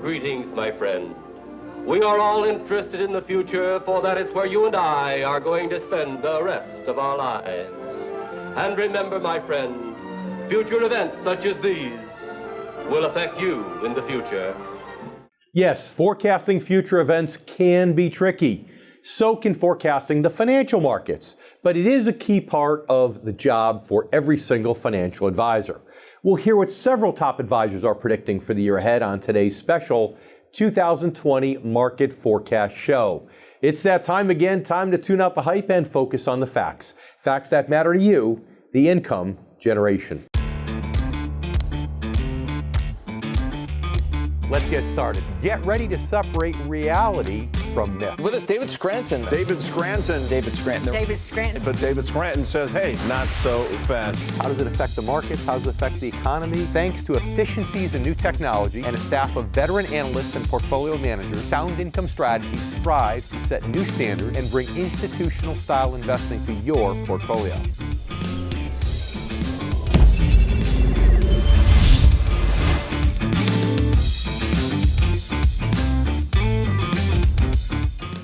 Greetings, my friend. We are all interested in the future, for that is where you and I are going to spend the rest of our lives. And remember, my friend, future events such as these will affect you in the future. Yes, forecasting future events can be tricky. So can forecasting the financial markets, but it is a key part of the job for every single financial advisor. We'll hear what several top advisors are predicting for the year ahead on today's special 2020 Market Forecast Show. It's that time again, time to tune out the hype and focus on the facts. Facts that matter to you, the income generation. Let's get started. Get ready to separate reality from myth. With us, David Scranton. David Scranton. David Scranton. David Scranton. But David Scranton says, hey, not so fast. How does it affect the markets? How does it affect the economy? Thanks to efficiencies and new technology and a staff of veteran analysts and portfolio managers, Sound Income Strategies strives to set new standards and bring institutional style investing to your portfolio.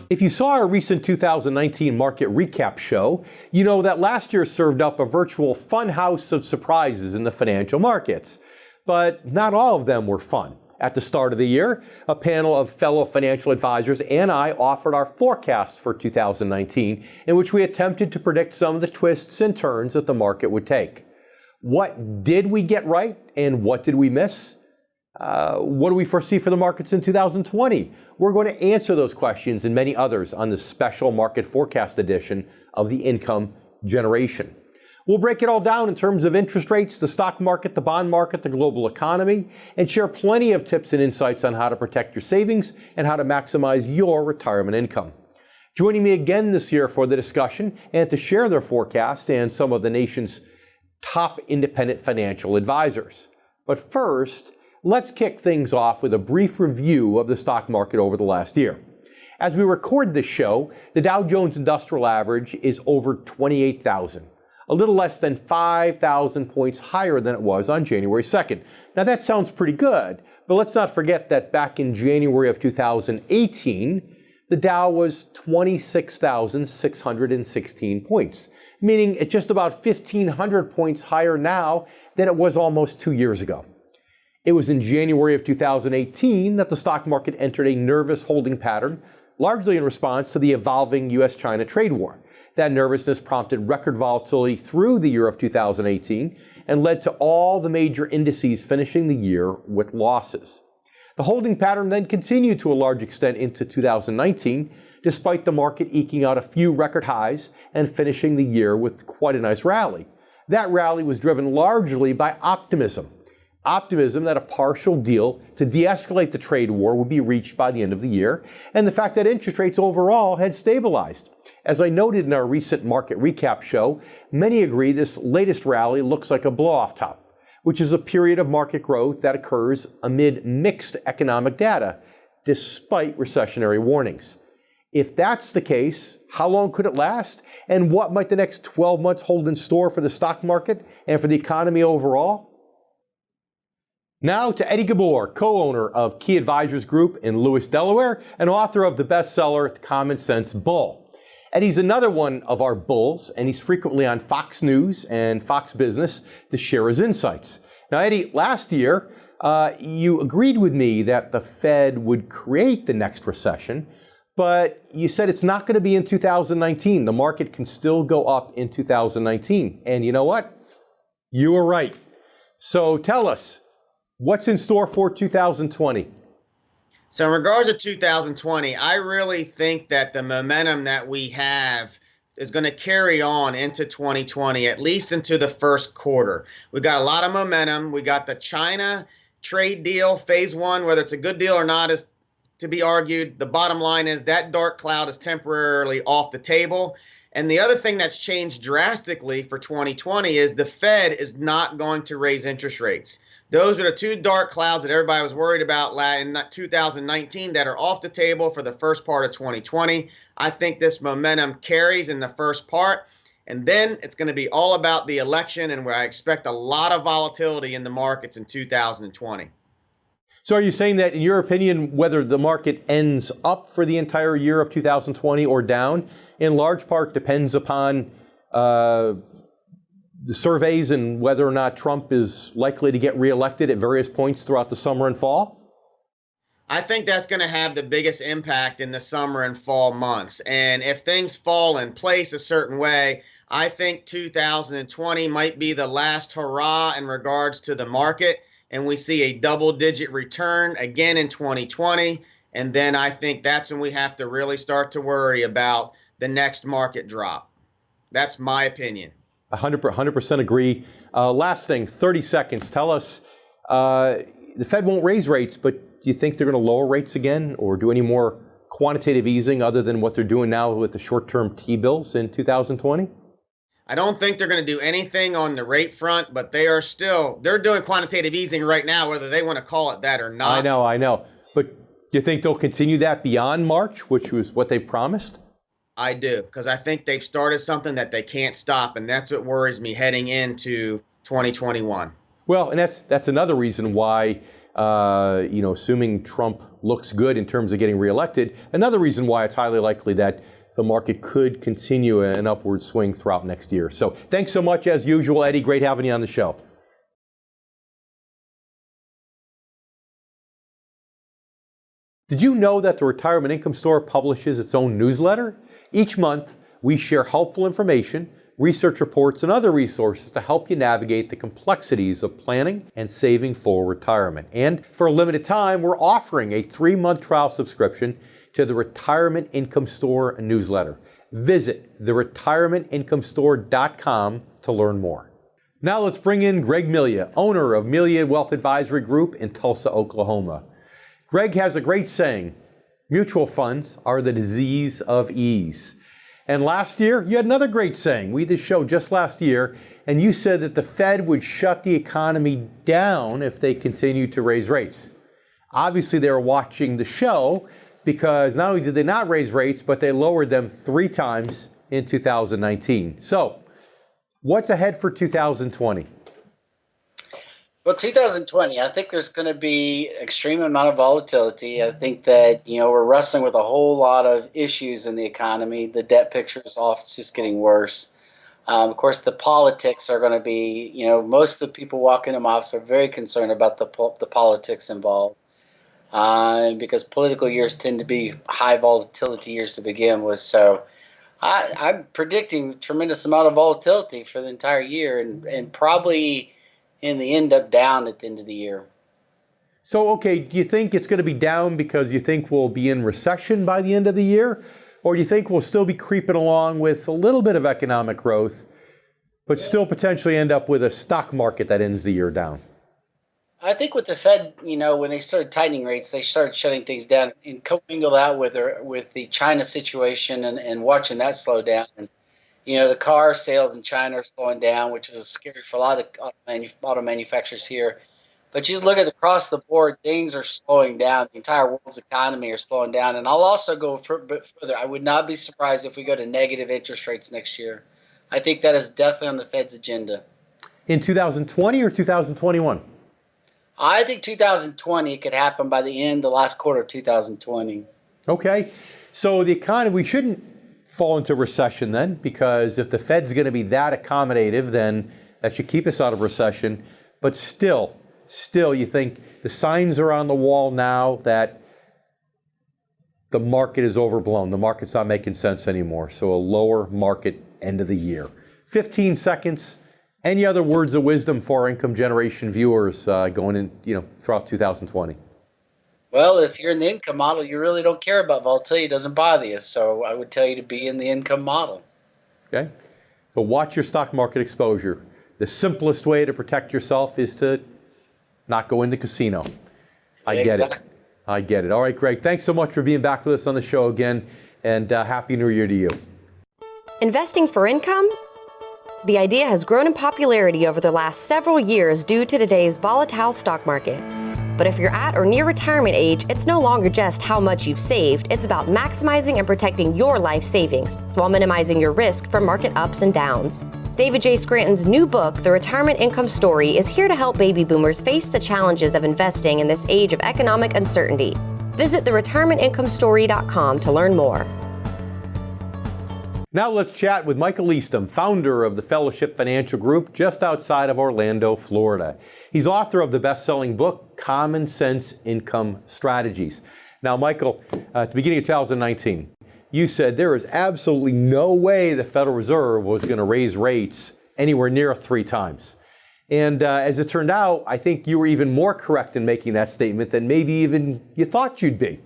If you saw our recent 2019 market recap show, you know that last year served up a virtual fun house of surprises in the financial markets. But not all of them were fun. At the start of the year, a panel of fellow financial advisors and I offered our forecast for 2019, in which we attempted to predict some of the twists and turns that the market would take. What did we get right and what did we miss? What do we foresee for the markets in 2020? We're going to answer those questions and many others on this special market forecast edition of the Income Generation. We'll break it all down in terms of interest rates, the stock market, the bond market, the global economy, and share plenty of tips and insights on how to protect your savings and how to maximize your retirement income. Joining me again this year for the discussion and to share their forecast and some of the nation's top independent financial advisors. But first, let's kick things off with a brief review of the stock market over the last year. As we record this show, the Dow Jones Industrial Average is over 28,000, a little less than 5,000 points higher than it was on January 2nd. Now that sounds pretty good, but let's not forget that back in January of 2018, the Dow was 26,616 points, meaning it's just about 1,500 points higher now than it was almost 2 years ago. It was in January of 2018 that the stock market entered a nervous holding pattern, largely in response to the evolving U.S.-China trade war. That nervousness prompted record volatility through the year of 2018 and led to all the major indices finishing the year with losses. The holding pattern then continued to a large extent into 2019, despite the market eking out a few record highs and finishing the year with quite a nice rally. That rally was driven largely by optimism that a partial deal to de-escalate the trade war would be reached by the end of the year, and the fact that interest rates overall had stabilized. As I noted in our recent market recap show, many agree this latest rally looks like a blow-off top, which is a period of market growth that occurs amid mixed economic data, despite recessionary warnings. If that's the case, how long could it last? And what might the next 12 months hold in store for the stock market and for the economy overall? Now to Eddie Ghabour, co-owner of Key Advisors Group in Lewis, Delaware, and author of the bestseller, The Common Sense Bull. Eddie's another one of our bulls, and he's frequently on Fox News and Fox Business to share his insights. Now, Eddie, last year, you agreed with me that the Fed would create the next recession, but you said it's not going to be in 2019. The market can still go up in 2019. And you know what? You were right. So tell us, what's in store for 2020? So in regards to 2020, I really think that the momentum that we have is going to carry on into 2020, at least into the first quarter. We got a lot of momentum. We got the China trade deal, phase one, whether it's a good deal or not is to be argued. The bottom line is that dark cloud is temporarily off the table. And the other thing that's changed drastically for 2020 is the Fed is not going to raise interest rates. Those are the two dark clouds that everybody was worried about in 2019 that are off the table for the first part of 2020. I think this momentum carries in the first part, and then it's going to be all about the election, and where I expect a lot of volatility in the markets in 2020. So are you saying that, in your opinion, whether the market ends up for the entire year of 2020 or down, in large part depends upon the surveys and whether or not Trump is likely to get reelected at various points throughout the summer and fall? I think that's going to have the biggest impact in the summer and fall months. And if things fall in place a certain way, I think 2020 might be the last hurrah in regards to the market. And we see a double-digit return again in 2020. And then I think that's when we have to really start to worry about the next market drop. That's my opinion. 100% agree. Last thing, 30 seconds. Tell us, the Fed won't raise rates, but do you think they're going to lower rates again or do any more quantitative easing other than what they're doing now with the short-term T-bills in 2020? I don't think they're going to do anything on the rate front, but they're doing quantitative easing right now, whether they want to call it that or not. I know. But do you think they'll continue that beyond March, which was what they've promised? I do, because I think they've started something that they can't stop, and that's what worries me heading into 2021. Well, and that's another reason why, assuming Trump looks good in terms of getting reelected, another reason why it's highly likely that the market could continue an upward swing throughout next year. So thanks so much, as usual, Eddie. Great having you on the show. Did you know that the Retirement Income Store publishes its own newsletter? Each month, we share helpful information, research reports, and other resources to help you navigate the complexities of planning and saving for retirement. And for a limited time, we're offering a 3-month trial subscription to the Retirement Income Store newsletter. Visit theretirementincomestore.com to learn more. Now let's bring in Greg Melia, owner of Melia Wealth Advisory Group in Tulsa, Oklahoma. Greg has a great saying: mutual funds are the disease of ease. And last year, you had another great saying. We did a show just last year, and you said that the Fed would shut the economy down if they continued to raise rates. Obviously, they were watching the show, because not only did they not raise rates, but they lowered them 3 times in 2019. So, what's ahead for 2020? Well, 2020, I think there's going to be extreme amount of volatility. I think that, we're wrestling with a whole lot of issues in the economy. The debt picture is just getting worse. Of course, the politics are going to be, most of the people walking in my office are very concerned about the politics involved. Because political years tend to be high volatility years to begin with. So I'm predicting tremendous amount of volatility for the entire year and probably in the end up down at the end of the year. So, okay, do you think it's going to be down because you think we'll be in recession by the end of the year? Or do you think we'll still be creeping along with a little bit of economic growth, but still potentially end up with a stock market that ends the year down? I think with the Fed, when they started tightening rates, they started shutting things down and commingled out with the China situation and watching that slow down. And, the car sales in China are slowing down, which is scary for a lot of auto manufacturers here. But you just look at across the board, things are slowing down. The entire world's economy are slowing down. And I'll also go a bit further. I would not be surprised if we go to negative interest rates next year. I think that is definitely on the Fed's agenda. In 2020 or 2021? I think 2020 could happen by the last quarter of 2020. Okay. So the economy, we shouldn't fall into recession then, because if the Fed's going to be that accommodative, then that should keep us out of recession. But still, you think the signs are on the wall now that the market is overblown. The market's not making sense anymore. So a lower market end of the year. 15 seconds. Any other words of wisdom for our income generation viewers going in, throughout 2020? Well, if you're in the income model, you really don't care about volatility. It doesn't bother you. So I would tell you to be in the income model. Okay. So watch your stock market exposure. The simplest way to protect yourself is to not go into casino. I get it. All right, Greg, thanks so much for being back with us on the show again, and Happy New Year to you. Investing for income? The idea has grown in popularity over the last several years due to today's volatile stock market. But if you're at or near retirement age, it's no longer just how much you've saved. It's about maximizing and protecting your life savings while minimizing your risk from market ups and downs. David J. Scranton's new book, The Retirement Income Story, is here to help baby boomers face the challenges of investing in this age of economic uncertainty. Visit theretirementincomestory.com to learn more. Now let's chat with Michael Eastham, founder of the Fellowship Financial Group just outside of Orlando, Florida. He's author of the best-selling book, Common Sense Income Strategies. Now, Michael, at the beginning of 2019, you said there is absolutely no way the Federal Reserve was going to raise rates anywhere near 3 times. And as it turned out, I think you were even more correct in making that statement than maybe even you thought you'd be.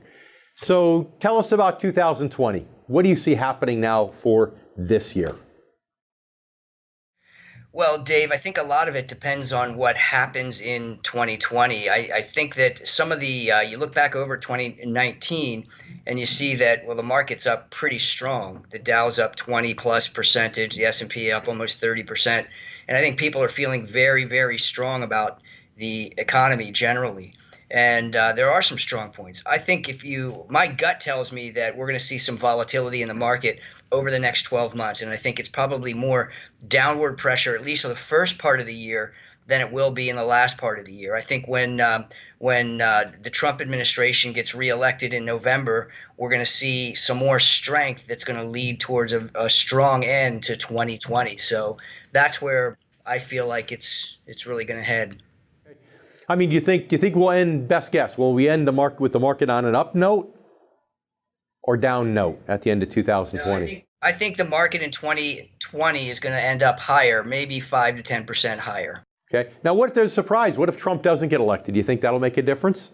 So tell us about 2020. What do you see happening now for this year? Well, Dave, I think a lot of it depends on what happens in 2020. I think that some of the, you look back over 2019 and you see that, well, the market's up pretty strong. The Dow's up 20+%, the S&P up almost 30%. And I think people are feeling very, very strong about the economy generally. And there are some strong points. I think my gut tells me that we're going to see some volatility in the market over the next 12 months. And I think it's probably more downward pressure, at least for the first part of the year, than it will be in the last part of the year. I think when the Trump administration gets reelected in November, we're going to see some more strength that's going to lead towards a strong end to 2020. So that's where I feel like it's really going to head. I mean, do you think we'll end, best guess, will we end the market with the market on an up note or down note at the end of 2020? No, I think the market in 2020 is going to end up higher, maybe 5 to 10% higher. Okay. Now, what if there's a surprise? What if Trump doesn't get elected? Do you think that'll make a difference?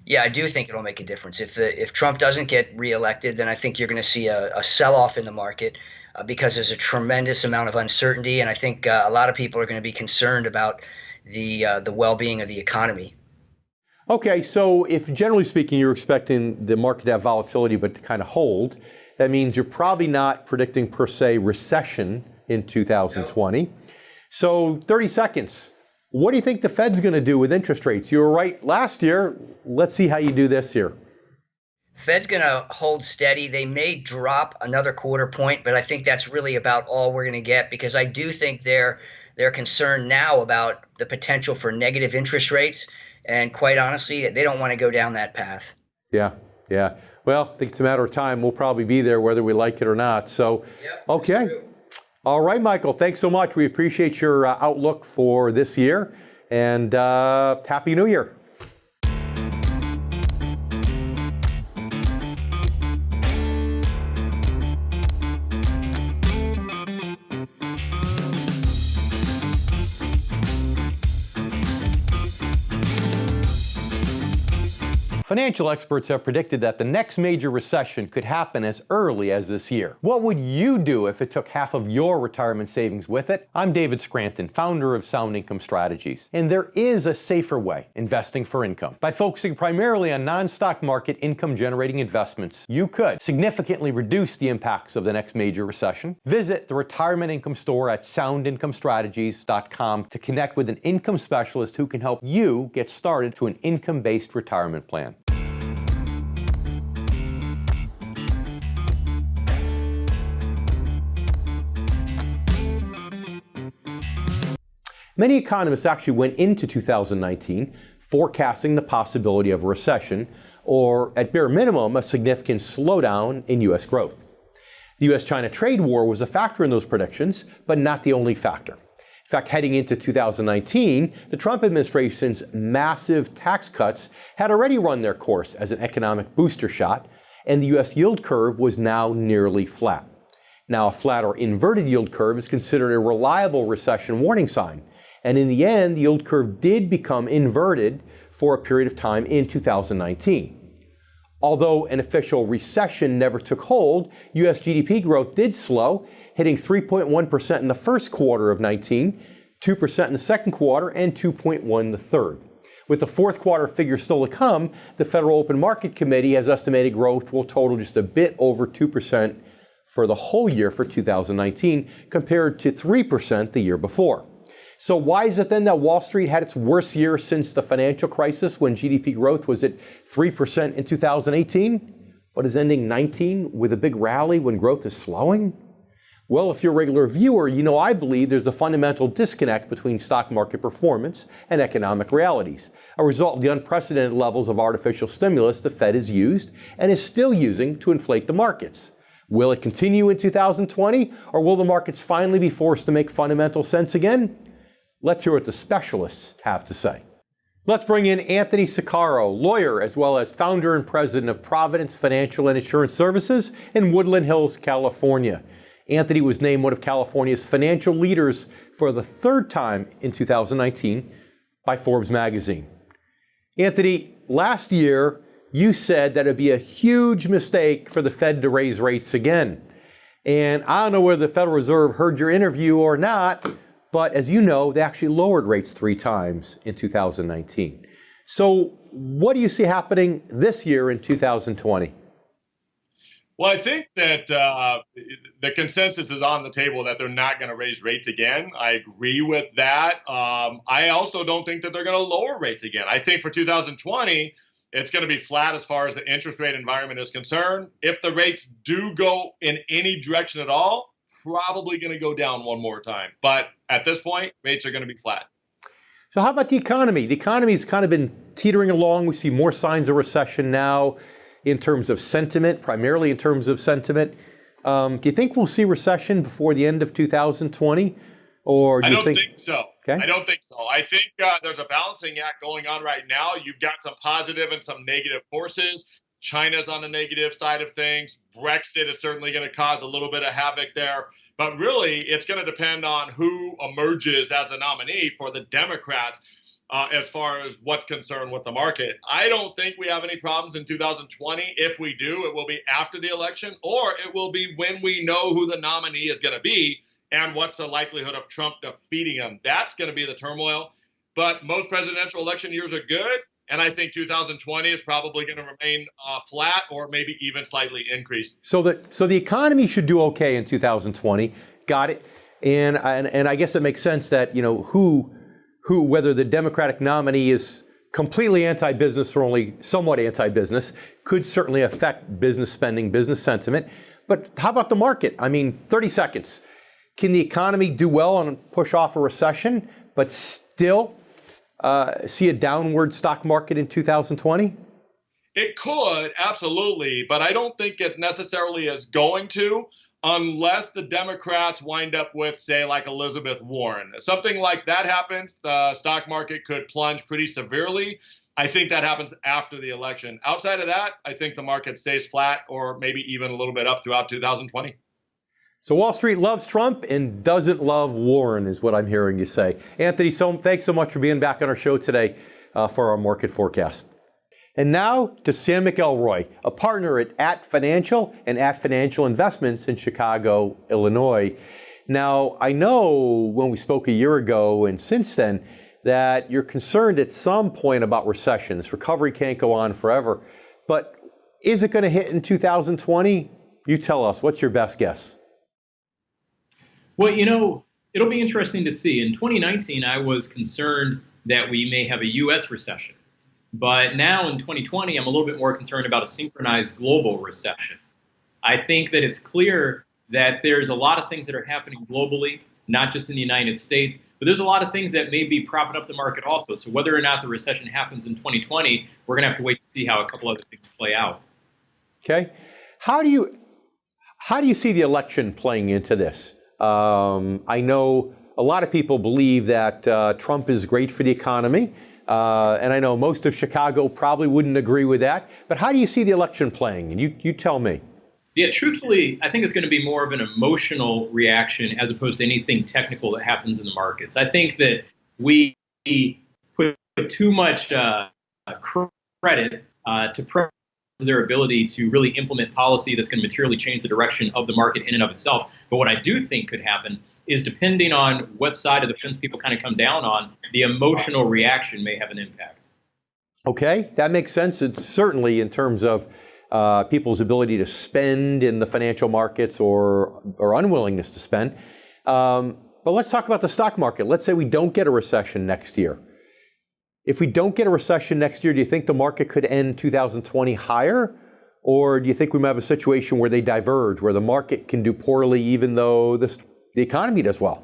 Yeah, I do think it'll make a difference. If Trump doesn't get reelected, then I think you're going to see a sell-off in the market because there's a tremendous amount of uncertainty, and I think a lot of people are going to be concerned about the well-being of the economy. Okay, so if generally speaking you're expecting the market to have volatility but to kind of hold, that means you're probably not predicting per se recession in 2020. No. So 30 seconds. What do you think the Fed's going to do with interest rates? You were right last year. Let's see how you do this year. Fed's going to hold steady. They may drop another quarter point, but I think that's really about all we're going to get because I do think they're concerned now about the potential for negative interest rates. And quite honestly, they don't want to go down that path. Yeah. Well, I think it's a matter of time. We'll probably be there whether we like it or not. So, yep, okay. All right, Michael, thanks so much. We appreciate your outlook for this year. And Happy New Year. Financial experts have predicted that the next major recession could happen as early as this year. What would you do if it took half of your retirement savings with it? I'm David Scranton, founder of Sound Income Strategies. And there is a safer way, investing for income. By focusing primarily on non-stock market income-generating investments, you could significantly reduce the impacts of the next major recession. Visit the Retirement Income Store at soundincomestrategies.com to connect with an income specialist who can help you get started to an income-based retirement plan. Many economists actually went into 2019 forecasting the possibility of a recession, or at bare minimum, a significant slowdown in U.S. growth. The U.S.-China trade war was a factor in those predictions, but not the only factor. In fact, heading into 2019, the Trump administration's massive tax cuts had already run their course as an economic booster shot, and the U.S. yield curve was now nearly flat. Now, a flat or inverted yield curve is considered a reliable recession warning sign. And in the end, the yield curve did become inverted for a period of time in 2019. Although an official recession never took hold, U.S. GDP growth did slow, hitting 3.1% in the first quarter of 19, 2% in the second quarter, and 2.1% in the third. With the fourth quarter figure still to come, the Federal Open Market Committee has estimated growth will total just a bit over 2% for the whole year for 2019, compared to 3% the year before. So why is it then that Wall Street had its worst year since the financial crisis when GDP growth was at 3% in 2018, but is ending 19 with a big rally when growth is slowing? Well, if you're a regular viewer, you know I believe there's a fundamental disconnect between stock market performance and economic realities, a result of the unprecedented levels of artificial stimulus the Fed has used and is still using to inflate the markets. Will it continue in 2020, or will the markets finally be forced to make fundamental sense again? Let's hear what the specialists have to say. Let's bring in Anthony Saccaro, lawyer, as well as founder and president of Providence Financial and Insurance Services in Woodland Hills, California. Anthony was named one of California's financial leaders for the third time in 2019 by Forbes magazine. Anthony, last year you said that it'd be a huge mistake for the Fed to raise rates again. And I don't know whether the Federal Reserve heard your interview or not, but as you know, they actually lowered rates 3 times in 2019. So what do you see happening this year in 2020? Well, I think that the consensus is on the table that they're not going to raise rates again. I agree with that. I also don't think that they're going to lower rates again. I think for 2020, it's going to be flat as far as the interest rate environment is concerned. If the rates do go in any direction at all, probably going to go down one more time. But at this point, rates are going to be flat. So how about the economy? The economy's kind of been teetering along. We see more signs of recession now in terms of sentiment, primarily in terms of sentiment. Do you think we'll see recession before the end of 2020? Or do you think? I don't think so. Okay. I don't think so. I think there's a balancing act going on right now. You've got some positive and some negative forces. China's on the negative side of things. Brexit is certainly going to cause a little bit of havoc there. But really, it's going to depend on who emerges as the nominee for the Democrats as far as what's concerned with the market. I don't think we have any problems in 2020. If we do, it will be after the election, or it will be when we know who the nominee is going to be and what's the likelihood of Trump defeating him. That's going to be the turmoil. But most presidential election years are good. And I think 2020 is probably going to remain flat or maybe even slightly increased. So the economy should do okay in 2020. Got it. And I guess it makes sense that, you know, who whether the Democratic nominee is completely anti-business or only somewhat anti-business could certainly affect business spending, business sentiment. But how about the market? I mean, 30 seconds. Can the economy do well and push off a recession, but still see a downward stock market in 2020? It could, absolutely, but I don't think it necessarily is going to unless the Democrats wind up with, say, like Elizabeth Warren. If something like that happens, the stock market could plunge pretty severely. I think that happens after the election. Outside of that, I think the market stays flat or maybe even a little bit up throughout 2020. So Wall Street loves Trump and doesn't love Warren, is what I'm hearing you say. Anthony, thanks so much for being back on our show today for our market forecast. And now to Sam McElroy, a partner at Financial and at Financial Investments in Chicago, Illinois. Now, I know when we spoke a year ago and since then that you're concerned at some point about recession. This recovery can't go on forever. But is it going to hit in 2020? You tell us. What's your best guess? Well, you know, it'll be interesting to see. In 2019, I was concerned that we may have a U.S. recession. But now in 2020, I'm a little bit more concerned about a synchronized global recession. I think that it's clear that there's a lot of things that are happening globally, not just in the United States, but there's a lot of things that may be propping up the market also. So whether or not the recession happens in 2020, we're going to have to wait to see how a couple other things play out. Okay. How do you see the election playing into this? I know a lot of people believe that Trump is great for the economy. And I know most of Chicago probably wouldn't agree with that. But how do you see the election playing? And you tell me. Yeah, truthfully, I think it's going to be more of an emotional reaction as opposed to anything technical that happens in the markets. I think that we put too much credit to their ability to really implement policy that's going to materially change the direction of the market in and of itself. But what I do think could happen is, depending on what side of the fence people kind of come down on, the emotional reaction may have an impact. Okay, that makes sense. It's certainly in terms of people's ability to spend in the financial markets or unwillingness to spend. But let's talk about the stock market. Let's say we don't get a recession next year. If we don't get a recession next year, do you think the market could end 2020 higher? Or do you think we might have a situation where they diverge, where the market can do poorly even though the economy does well?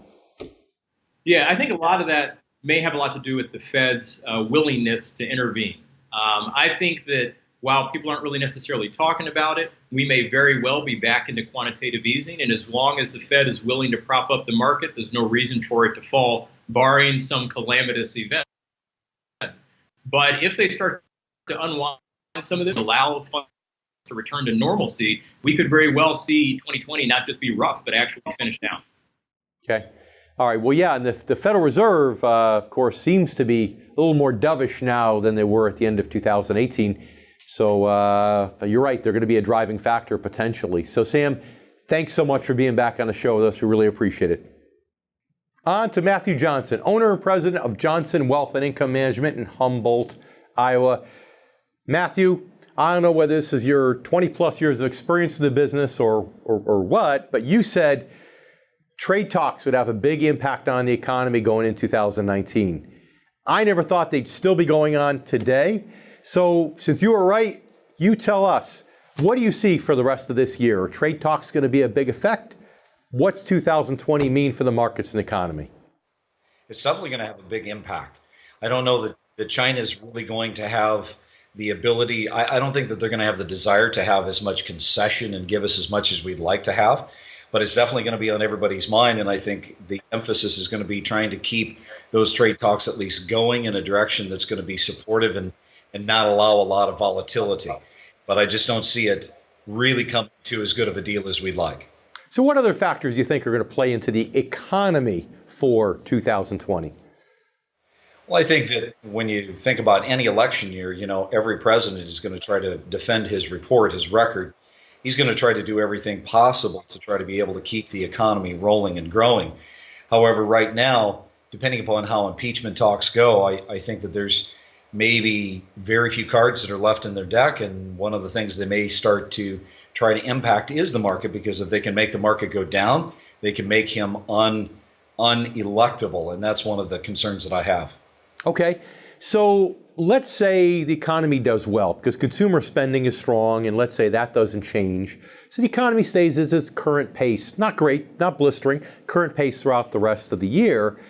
Yeah, I think a lot of that may have a lot to do with the Fed's willingness to intervene. I think that while people aren't really necessarily talking about it, we may very well be back into quantitative easing. And as long as the Fed is willing to prop up the market, there's no reason for it to fall, barring some calamitous event. But if they start to unwind some of them, allow funds to return to normalcy, we could very well see 2020 not just be rough, but actually finish down. Okay. All right. Well, yeah, and the Federal Reserve, of course, seems to be a little more dovish now than they were at the end of 2018. So you're right. They're going to be a driving factor potentially. So, Sam, thanks so much for being back on the show with us. We really appreciate it. On to Matthew Johnson, owner and president of Johnson Wealth and Income Management in Humboldt, Iowa. Matthew, I don't know whether this is your 20 plus years of experience in the business or what, but you said trade talks would have a big impact on the economy going in 2019. I never thought they'd still be going on today. So since you were right, you tell us, what do you see for the rest of this year? Are trade talks going to be a big effect? What's 2020 mean for the markets and economy? It's definitely going to have a big impact. I don't know that China is really going to have the ability. I don't think that they're going to have the desire to have as much concession and give us as much as we'd like to have, but it's definitely going to be on everybody's mind. And I think the emphasis is going to be trying to keep those trade talks at least going in a direction that's going to be supportive and not allow a lot of volatility. But I just don't see it really come to as good of a deal as we'd like. So what other factors do you think are going to play into the economy for 2020? Well, I think that when you think about any election year, every president is going to try to defend his report, his record. He's going to try to do everything possible to try to be able to keep the economy rolling and growing. However, right now, depending upon how impeachment talks go, I think that there's maybe very few cards that are left in their deck. And one of the things they may start to try to impact is the market, because if they can make the market go down, they can make him unelectable. And that's one of the concerns that I have. Okay, so let's say the economy does well because consumer spending is strong, and let's say that doesn't change. So the economy stays at its current pace, not great, not blistering, current pace throughout the rest of the year.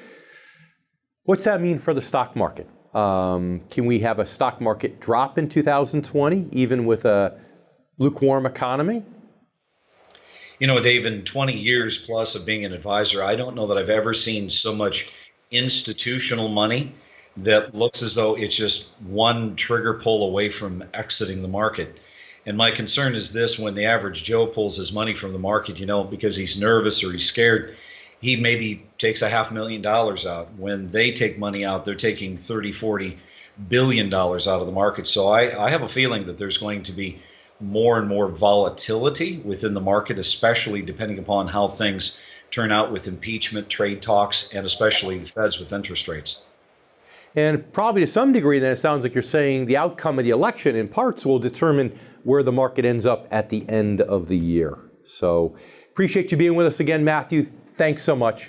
What's that mean for the stock market? Can we have a stock market drop in 2020, even with a lukewarm economy? Dave, in 20 years plus of being an advisor, I don't know that I've ever seen so much institutional money that looks as though it's just one trigger pull away from exiting the market. And my concern is this: when the average Joe pulls his money from the market, because he's nervous or he's scared, he maybe takes $500,000 out. When they take money out, they're taking $30-40 billion out of the market. So I have a feeling that there's going to be more and more volatility within the market, especially depending upon how things turn out with impeachment, trade talks, and especially the Feds with interest rates. And probably to some degree, then it sounds like you're saying the outcome of the election in parts will determine where the market ends up at the end of the year. So appreciate you being with us again, Matthew. Thanks so much.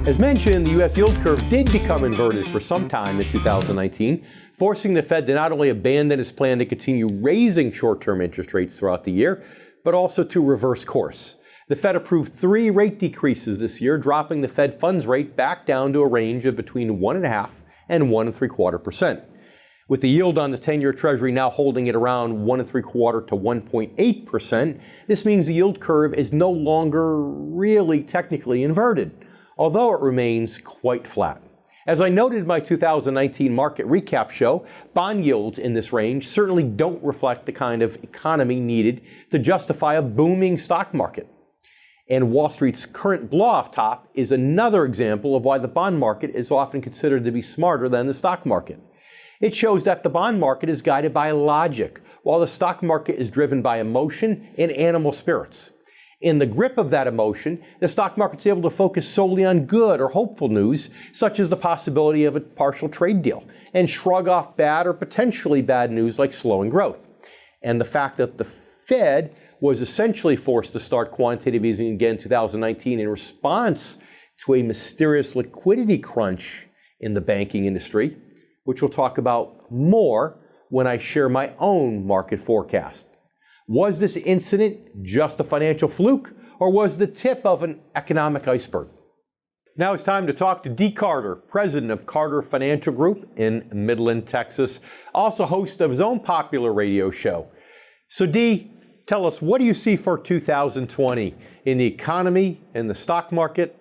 As mentioned, the U.S. yield curve did become inverted for some time in 2019, forcing the Fed to not only abandon its plan to continue raising short-term interest rates throughout the year, but also to reverse course. The Fed approved 3 rate decreases this year, dropping the Fed funds rate back down to a range of between 1.5% and 1.75%. With the yield on the 10-year Treasury now holding at around 1.75% to 1.8%, this means the yield curve is no longer really technically inverted, although it remains quite flat. As I noted in my 2019 market recap show, bond yields in this range certainly don't reflect the kind of economy needed to justify a booming stock market. And Wall Street's current blow-off top is another example of why the bond market is often considered to be smarter than the stock market. It shows that the bond market is guided by logic, while the stock market is driven by emotion and animal spirits. In the grip of that emotion, the stock market's able to focus solely on good or hopeful news, such as the possibility of a partial trade deal, and shrug off bad or potentially bad news like slowing growth. And the fact that the Fed was essentially forced to start quantitative easing again in 2019 in response to a mysterious liquidity crunch in the banking industry, which we'll talk about more when I share my own market forecast. Was this incident just a financial fluke, or was the tip of an economic iceberg? Now it's time to talk to Dee Carter, president of Carter Financial Group in Midland, Texas, also host of his own popular radio show. So Dee, tell us, what do you see for 2020 in the economy and the stock market?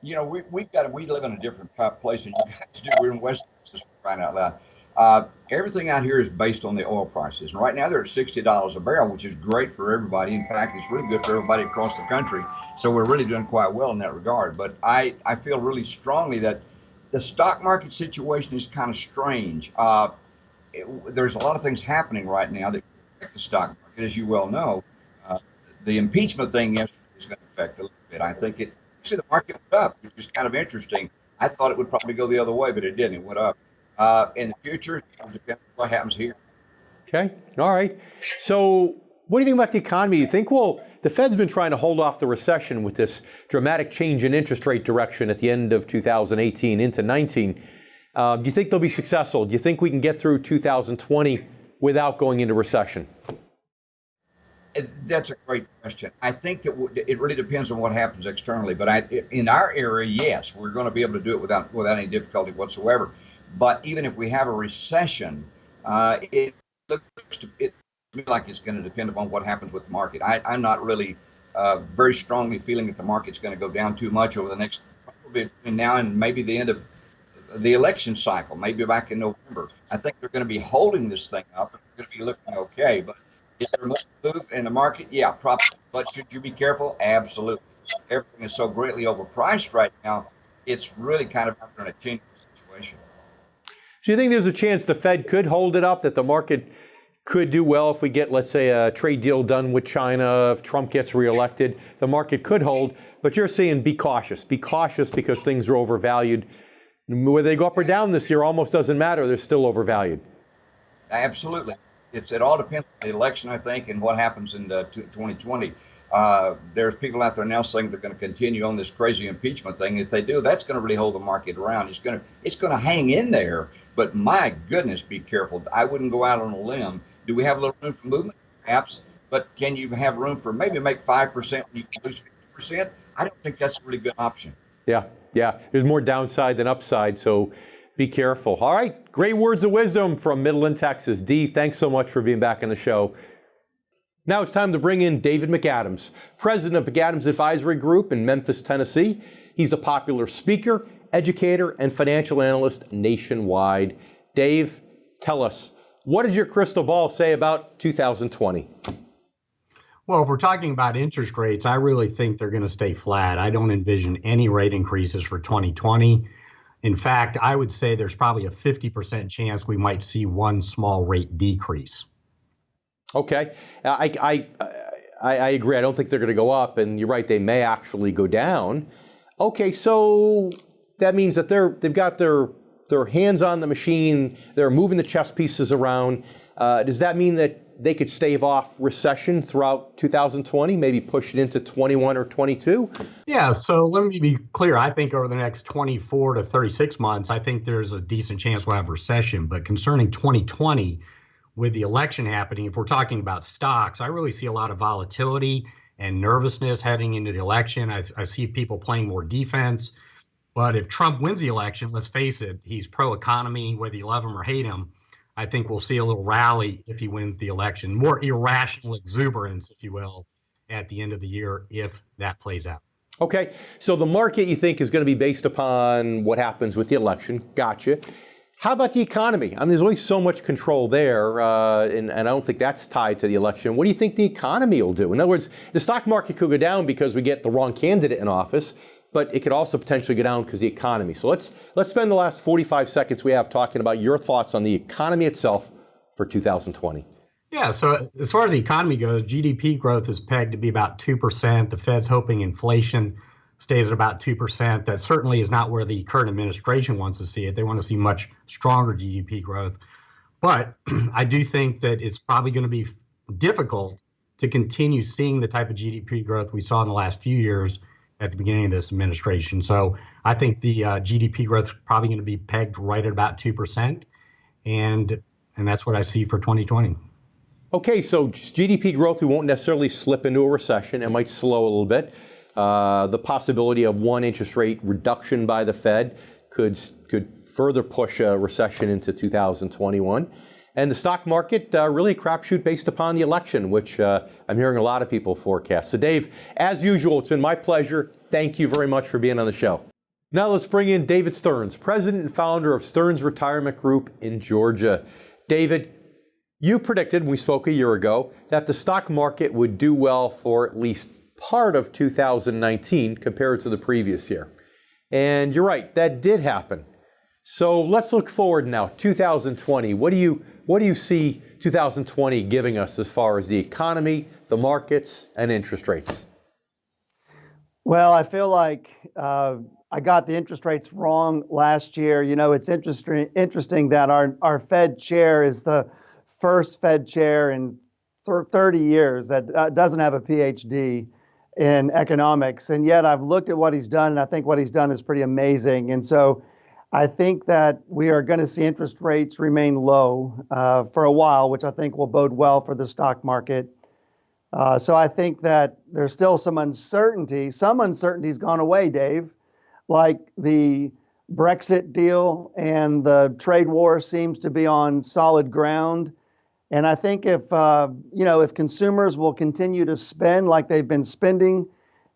You know, we live in a different place than you guys do. We're in West Texas, for crying out loud. Everything out here is based on the oil prices. And right now they're at $60 a barrel, which is great for everybody. In fact, it's really good for everybody across the country. So we're really doing quite well in that regard. But I feel really strongly that the stock market situation is kind of strange. There's a lot of things happening right now that affect the stock market, as you well know. The impeachment thing yesterday is going to affect a little bit. I think actually the market went up, which is kind of interesting. I thought it would probably go the other way, but it didn't. It went up. In the future, it depends on what happens here. Okay, all right. So what do you think about the economy? You think, well, the Fed's been trying to hold off the recession with this dramatic change in interest rate direction at the end of 2018 into 19. Do you think they'll be successful? Do you think we can get through 2020 without going into recession? That's a great question. I think that it really depends on what happens externally. But in our area, yes, we're going to be able to do it without any difficulty whatsoever. But even if we have a recession, it looks to me like it's going to depend upon what happens with the market. I'm not really very strongly feeling that the market's going to go down too much over the next probably between now and maybe the end of the election cycle, maybe back in November. I think they're going to be holding this thing up. It's going to be looking okay. But is there a move in the market? Yeah, probably. But should you be careful? Absolutely. Everything is so greatly overpriced right now. It's really kind of in a tenuous situation. Do you think there's a chance the Fed could hold it up, that the market could do well if we get, let's say, a trade deal done with China, if Trump gets reelected? The market could hold, but you're saying be cautious. Be cautious because things are overvalued. Whether they go up or down this year almost doesn't matter. They're still overvalued. Absolutely. It all depends on the election, I think, and what happens in 2020. There's people out there now saying they're going to continue on this crazy impeachment thing. If they do, that's going to really hold the market around. It's going to hang in there. But my goodness, be careful. I wouldn't go out on a limb. Do we have a little room for movement? Perhaps. But can you have room for maybe make 5% when you lose 50%? I don't think that's a really good option. Yeah. There's more downside than upside, so be careful. All right. Great words of wisdom from Midland, Texas. Dee, thanks so much for being back on the show. Now it's time to bring in David McAdams, president of McAdams Advisory Group in Memphis, Tennessee. He's a popular speaker, educator, and financial analyst nationwide. Dave, tell us, what does your crystal ball say about 2020? Well, if we're talking about interest rates, I really think they're going to stay flat. I don't envision any rate increases for 2020. In fact, I would say there's probably a 50% chance we might see one small rate decrease. Okay. I agree. I don't think they're going to go up, and you're right, they may actually go down. Okay, so that means that they've got their hands on the machine, they're moving the chess pieces around. Does that mean that they could stave off recession throughout 2020, maybe push it into 21 or 22? Yeah, so let me be clear. I think over the next 24 to 36 months, I think there's a decent chance we'll have recession. But concerning 2020, with the election happening, if we're talking about stocks, I really see a lot of volatility and nervousness heading into the election. I see people playing more defense. But if Trump wins the election, let's face it, he's pro-economy, whether you love him or hate him. I think we'll see a little rally if he wins the election, more irrational exuberance, if you will, at the end of the year if that plays out. Okay, so the market you think is going to be based upon what happens with the election. Gotcha. How about the economy? I mean, there's only so much control there, and I don't think that's tied to the election. What do you think the economy will do? In other words, the stock market could go down because we get the wrong candidate in office, but it could also potentially go down because of the economy. So let's spend the last 45 seconds we have talking about your thoughts on the economy itself for 2020. Yeah, so as far as the economy goes, GDP growth is pegged to be about 2%. The Fed's hoping inflation stays at about 2%. That certainly is not where the current administration wants to see it. They want to see much stronger GDP growth. But I do think that it's probably going to be difficult to continue seeing the type of GDP growth we saw in the last few years at the beginning of this administration. So I think the GDP growth is probably going to be pegged right at about 2%. And that's what I see for 2020. Okay, so GDP growth, we won't necessarily slip into a recession. It might slow a little bit. The possibility of one interest rate reduction by the Fed could further push a recession into 2021. And the stock market, really a crapshoot based upon the election, which I'm hearing a lot of people forecast. So Dave, as usual, it's been my pleasure. Thank you very much for being on the show. Now let's bring in David Stearns, president and founder of Stearns Retirement Group in Georgia. David, you predicted, we spoke a year ago, that the stock market would do well for at least part of 2019 compared to the previous year. And you're right, that did happen. So let's look forward now, 2020. What do you see 2020 giving us as far as the economy, the markets, and interest rates? Well, I feel like I got the interest rates wrong last year. You know, it's interesting that our Fed chair is the first Fed chair in 30 years that doesn't have a PhD in economics. And yet I've looked at what he's done, and I think what he's done is pretty amazing. And so I think that we are going to see interest rates remain low for a while, which I think will bode well for the stock market. So I think that there's still some uncertainty. Some uncertainty's gone away, Dave, like the Brexit deal and the trade war seems to be on solid ground. And I think if consumers will continue to spend like they've been spending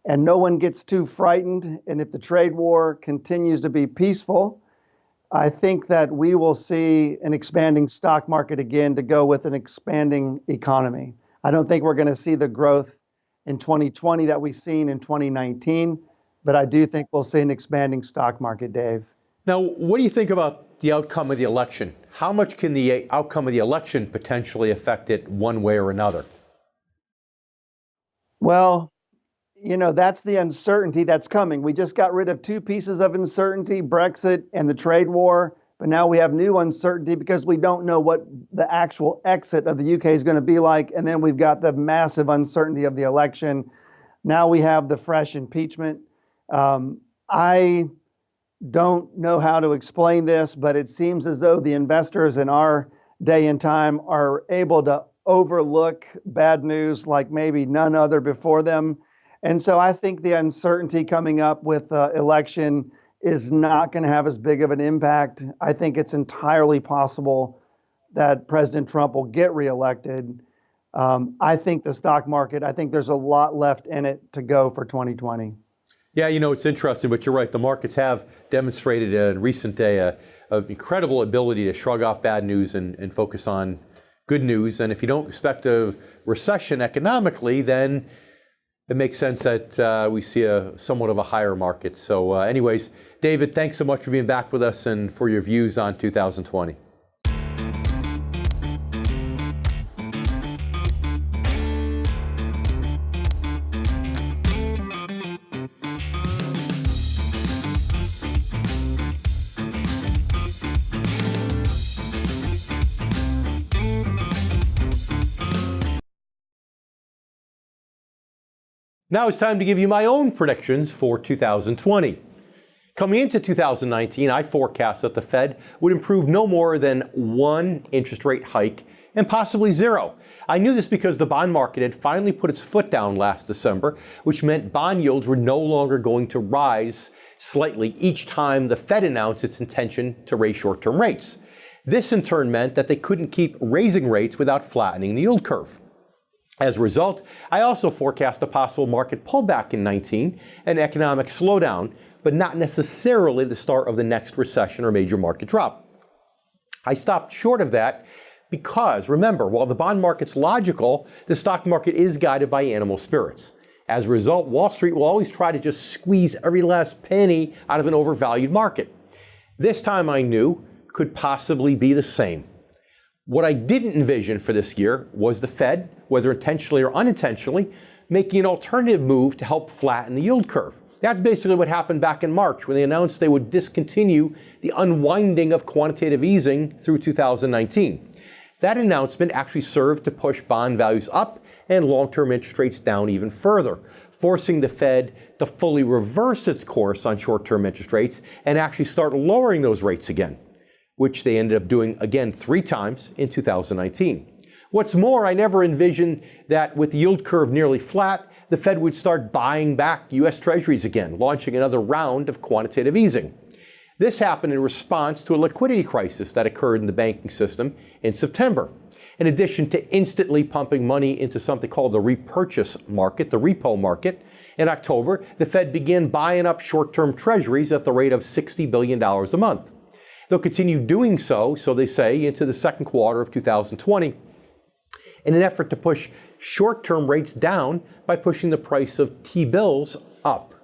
and no one gets too frightened, and if the trade war continues to be peaceful, I think that we will see an expanding stock market again to go with an expanding economy. I don't think we're going to see the growth in 2020 that we've seen in 2019, but I do think we'll see an expanding stock market, Dave. Now, what do you think about the outcome of the election? How much can the outcome of the election potentially affect it one way or another? Well, you know, that's the uncertainty that's coming. We just got rid of two pieces of uncertainty, Brexit and the trade war. But now we have new uncertainty because we don't know what the actual exit of the UK is going to be like. And then we've got the massive uncertainty of the election. Now we have the fresh impeachment. I don't know how to explain this, but it seems as though the investors in our day and time are able to overlook bad news like maybe none other before them. And so I think the uncertainty coming up with the election is not going to have as big of an impact. I think it's entirely possible that President Trump will get reelected. I think the stock market, I think there's a lot left in it to go for 2020. Yeah, you know, it's interesting, but you're right. The markets have demonstrated in recent day an incredible ability to shrug off bad news and focus on good news. And if you don't expect a recession economically, then it makes sense that we see somewhat of a higher market. So anyways, David, thanks so much for being back with us and for your views on 2020. Now it's time to give you my own predictions for 2020. Coming into 2019, I forecast that the Fed would improve no more than one interest rate hike and possibly zero. I knew this because the bond market had finally put its foot down last December, which meant bond yields were no longer going to rise slightly each time the Fed announced its intention to raise short-term rates. This in turn meant that they couldn't keep raising rates without flattening the yield curve. As a result, I also forecast a possible market pullback in 19, an economic slowdown, but not necessarily the start of the next recession or major market drop. I stopped short of that because, remember, while the bond market's logical, the stock market is guided by animal spirits. As a result, Wall Street will always try to just squeeze every last penny out of an overvalued market. This time I knew could possibly be the same. What I didn't envision for this year was the Fed, whether intentionally or unintentionally, making an alternative move to help flatten the yield curve. That's basically what happened back in March when they announced they would discontinue the unwinding of quantitative easing through 2019. That announcement actually served to push bond values up and long-term interest rates down even further, forcing the Fed to fully reverse its course on short-term interest rates and actually start lowering those rates again, which they ended up doing again 3 times in 2019. What's more, I never envisioned that with the yield curve nearly flat, the Fed would start buying back U.S. Treasuries again, launching another round of quantitative easing. This happened in response to a liquidity crisis that occurred in the banking system in September. In addition to instantly pumping money into something called the repurchase market, the repo market, in October, the Fed began buying up short-term treasuries at the rate of $60 billion a month. They'll continue doing so they say, into the second quarter of 2020, in an effort to push short-term rates down by pushing the price of T-bills up.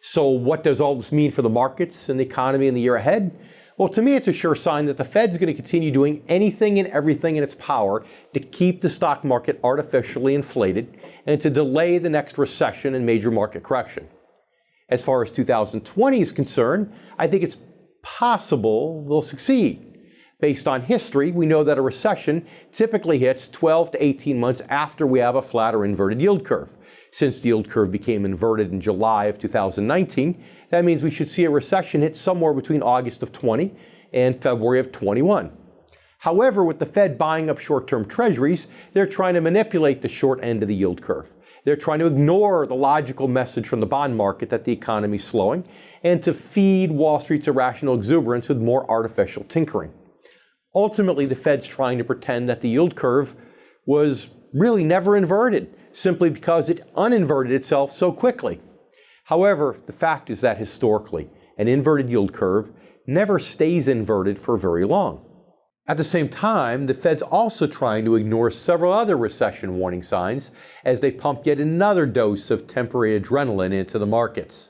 So what does all this mean for the markets and the economy in the year ahead? Well, to me, it's a sure sign that the Fed's going to continue doing anything and everything in its power to keep the stock market artificially inflated and to delay the next recession and major market correction. As far as 2020 is concerned, I think it's possible they'll succeed. Based on history, we know that a recession typically hits 12 to 18 months after we have a flat or inverted yield curve. Since the yield curve became inverted in July of 2019, that means we should see a recession hit somewhere between August of 20 and February of 21. However, with the Fed buying up short-term treasuries, they're trying to manipulate the short end of the yield curve. They're trying to ignore the logical message from the bond market that the economy is slowing and to feed Wall Street's irrational exuberance with more artificial tinkering. Ultimately, the Fed's trying to pretend that the yield curve was really never inverted, simply because it uninverted itself so quickly. However, the fact is that historically, an inverted yield curve never stays inverted for very long. At the same time, the Fed's also trying to ignore several other recession warning signs as they pump yet another dose of temporary adrenaline into the markets.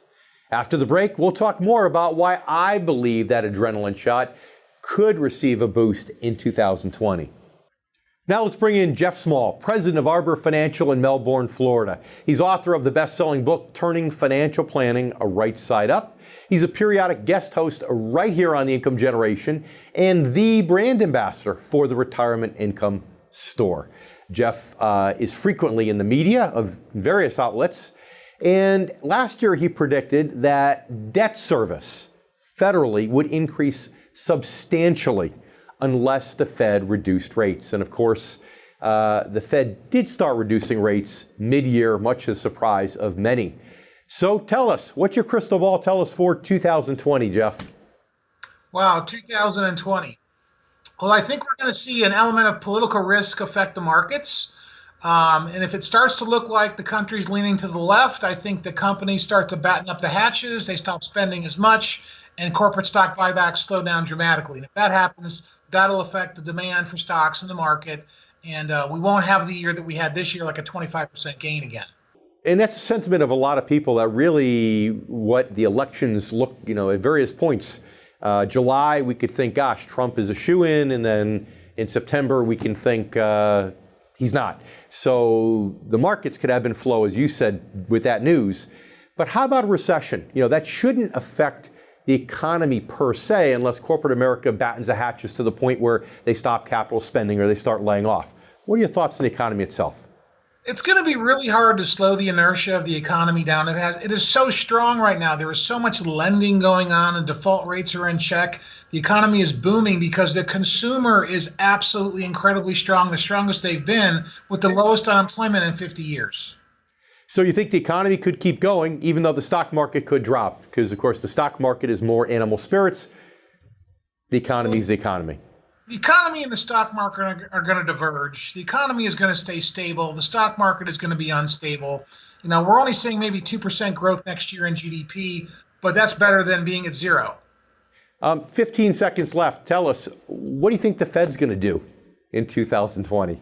After the break, we'll talk more about why I believe that adrenaline shot could receive a boost in 2020. Now let's bring in Jeff Small, president of Arbor Financial in Melbourne, Florida. He's author of the best-selling book, Turning Financial Planning a Right Side Up. He's a periodic guest host right here on The Income Generation and the brand ambassador for the Retirement Income Store. Jeff is frequently in the media of various outlets. And last year he predicted that debt service federally would increase substantially unless the Fed reduced rates. And of course, the Fed did start reducing rates mid-year, much to the surprise of many. So tell us, what's your crystal ball tell us for 2020, Jeff? Wow, 2020. Well, I think we're going to see an element of political risk affect the markets. And if it starts to look like the country's leaning to the left, I think the companies start to batten up the hatches, they stop spending as much, and corporate stock buybacks slow down dramatically. And if that happens, that'll affect the demand for stocks in the market, and we won't have the year that we had this year, like a 25% gain again. And that's a sentiment of a lot of people that really what the elections look, at various points. July, we could think, gosh, Trump is a shoo-in, and then in September, we can think he's not. So the markets could ebb and flow, as you said, with that news. But how about a recession? That shouldn't affect the economy per se, unless corporate America battens the hatches to the point where they stop capital spending or they start laying off. What are your thoughts on the economy itself? It's going to be really hard to slow the inertia of the economy down. It is so strong right now. There is so much lending going on and default rates are in check. The economy is booming because the consumer is absolutely incredibly strong, the strongest they've been, with the lowest unemployment in 50 years. So you think the economy could keep going, even though the stock market could drop? Because, of course, the stock market is more animal spirits. The economy is the economy. The economy and the stock market are going to diverge. The economy is going to stay stable. The stock market is going to be unstable. We're only seeing maybe 2% growth next year in GDP, but that's better than being at zero. 15 seconds left. Tell us, what do you think the Fed's going to do in 2020?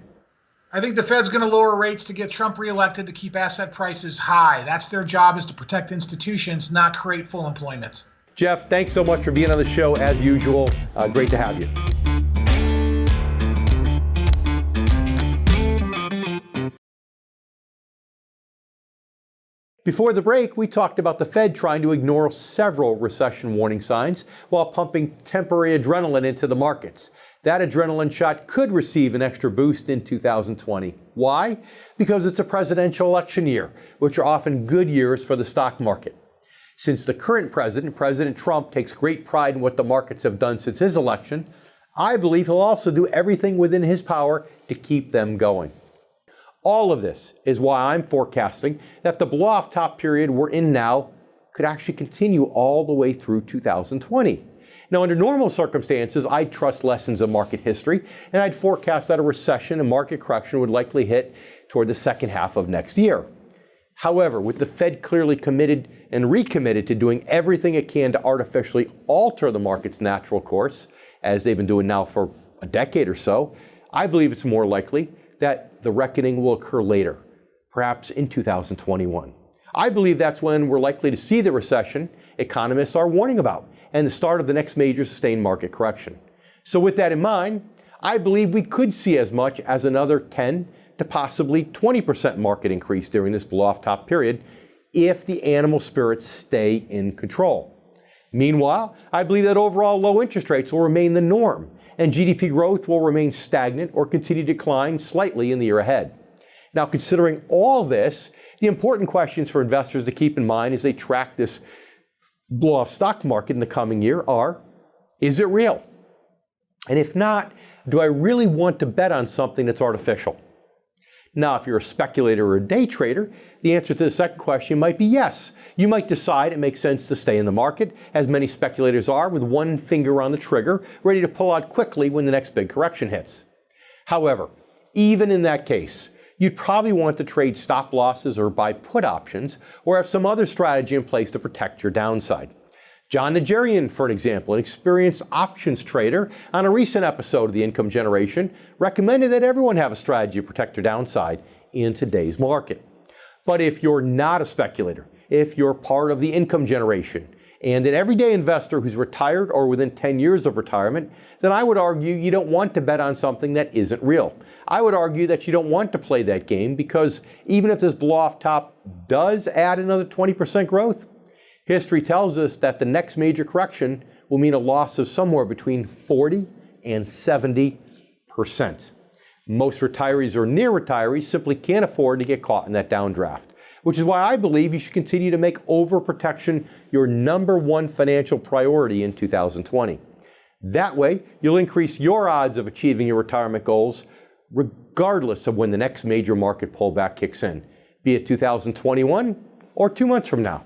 I think the Fed's going to lower rates to get Trump reelected to keep asset prices high. That's their job, is to protect institutions, not create full employment. Jeff, thanks so much for being on the show as usual. Great to have you. Before the break, we talked about the Fed trying to ignore several recession warning signs while pumping temporary adrenaline into the markets. That adrenaline shot could receive an extra boost in 2020. Why? Because it's a presidential election year, which are often good years for the stock market. Since the current president, President Trump, takes great pride in what the markets have done since his election, I believe he'll also do everything within his power to keep them going. All of this is why I'm forecasting that the blow-off top period we're in now could actually continue all the way through 2020. Now, under normal circumstances, I'd trust lessons of market history, and I'd forecast that a recession and market correction would likely hit toward the second half of next year. However, with the Fed clearly committed and recommitted to doing everything it can to artificially alter the market's natural course, as they've been doing now for a decade or so, I believe it's more likely that the reckoning will occur later, perhaps in 2021. I believe that's when we're likely to see the recession economists are warning about and the start of the next major sustained market correction. So with that in mind, I believe we could see as much as another 10 to possibly 20% market increase during this blow-off top period if the animal spirits stay in control. Meanwhile, I believe that overall low interest rates will remain the norm and GDP growth will remain stagnant or continue to decline slightly in the year ahead. Now, considering all this, the important questions for investors to keep in mind as they track this blow-off stock market in the coming year are, is it real? And if not, do I really want to bet on something that's artificial? Now, if you're a speculator or a day trader, the answer to the second question might be yes. You might decide it makes sense to stay in the market, as many speculators are, with one finger on the trigger, ready to pull out quickly when the next big correction hits. However, even in that case, you'd probably want to trade stop losses or buy put options, or have some other strategy in place to protect your downside. John Najarian, for an example, an experienced options trader, on a recent episode of The Income Generation, recommended that everyone have a strategy to protect their downside in today's market. But if you're not a speculator, if you're part of the income generation, and an everyday investor who's retired or within 10 years of retirement, then I would argue you don't want to bet on something that isn't real. I would argue that you don't want to play that game because even if this blow-off top does add another 20% growth, history tells us that the next major correction will mean a loss of somewhere between 40 and 70%. Most retirees or near retirees simply can't afford to get caught in that downdraft, which is why I believe you should continue to make overprotection your number one financial priority in 2020. That way, you'll increase your odds of achieving your retirement goals regardless of when the next major market pullback kicks in, be it 2021 or 2 months from now.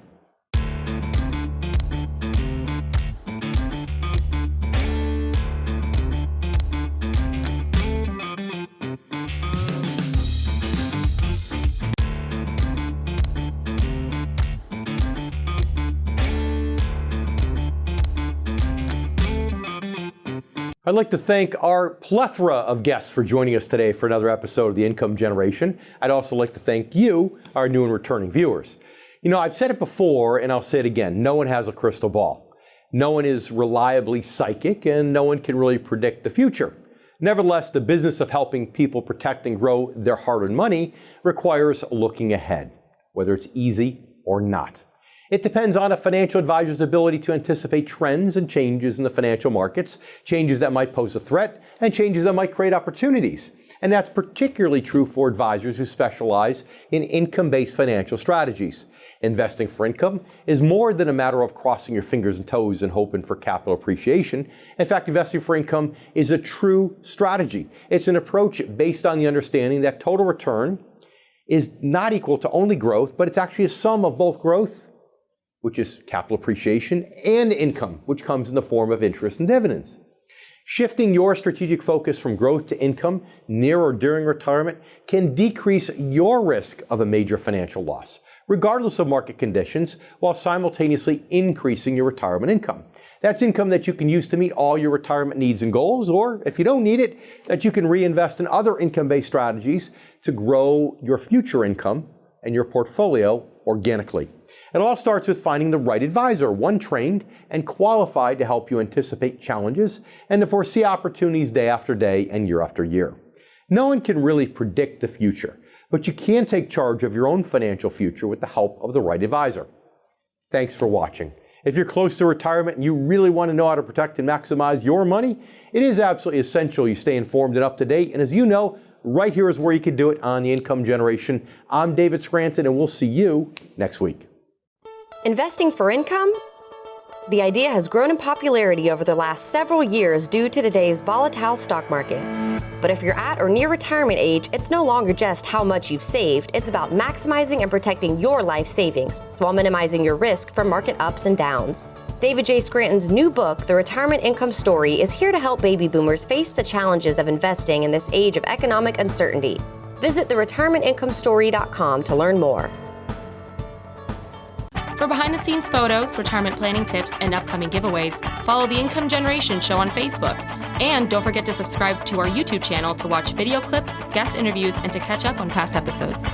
I'd like to thank our plethora of guests for joining us today for another episode of The Income Generation. I'd also like to thank you, our new and returning viewers. You know, I've said it before and I'll say it again, no one has a crystal ball. No one is reliably psychic and no one can really predict the future. Nevertheless, the business of helping people protect and grow their hard-earned money requires looking ahead, whether it's easy or not. It depends on a financial advisor's ability to anticipate trends and changes in the financial markets, changes that might pose a threat, and changes that might create opportunities. And that's particularly true for advisors who specialize in income-based financial strategies. Investing for income is more than a matter of crossing your fingers and toes and hoping for capital appreciation. In fact, investing for income is a true strategy. It's an approach based on the understanding that total return is not equal to only growth, but it's actually a sum of both growth, which is capital appreciation, and income, which comes in the form of interest and dividends. Shifting your strategic focus from growth to income near or during retirement can decrease your risk of a major financial loss, regardless of market conditions, while simultaneously increasing your retirement income. That's income that you can use to meet all your retirement needs and goals, or if you don't need it, that you can reinvest in other income-based strategies to grow your future income and your portfolio organically. It all starts with finding the right advisor, one trained and qualified to help you anticipate challenges and to foresee opportunities day after day and year after year. No one can really predict the future, but you can take charge of your own financial future with the help of the right advisor. Thanks for watching. If you're close to retirement and you really want to know how to protect and maximize your money, it is absolutely essential you stay informed and up to date. And as you know, right here is where you can do it on The Income Generation. I'm David Scranton, and we'll see you next week. Investing for income? The idea has grown in popularity over the last several years due to today's volatile stock market. But if you're at or near retirement age, it's no longer just how much you've saved, it's about maximizing and protecting your life savings while minimizing your risk from market ups and downs. David J. Scranton's new book, The Retirement Income Story, is here to help baby boomers face the challenges of investing in this age of economic uncertainty. Visit theretirementincomestory.com to learn more. For behind-the-scenes photos, retirement planning tips, and upcoming giveaways, follow The Income Generation Show on Facebook. And don't forget to subscribe to our YouTube channel to watch video clips, guest interviews, and to catch up on past episodes.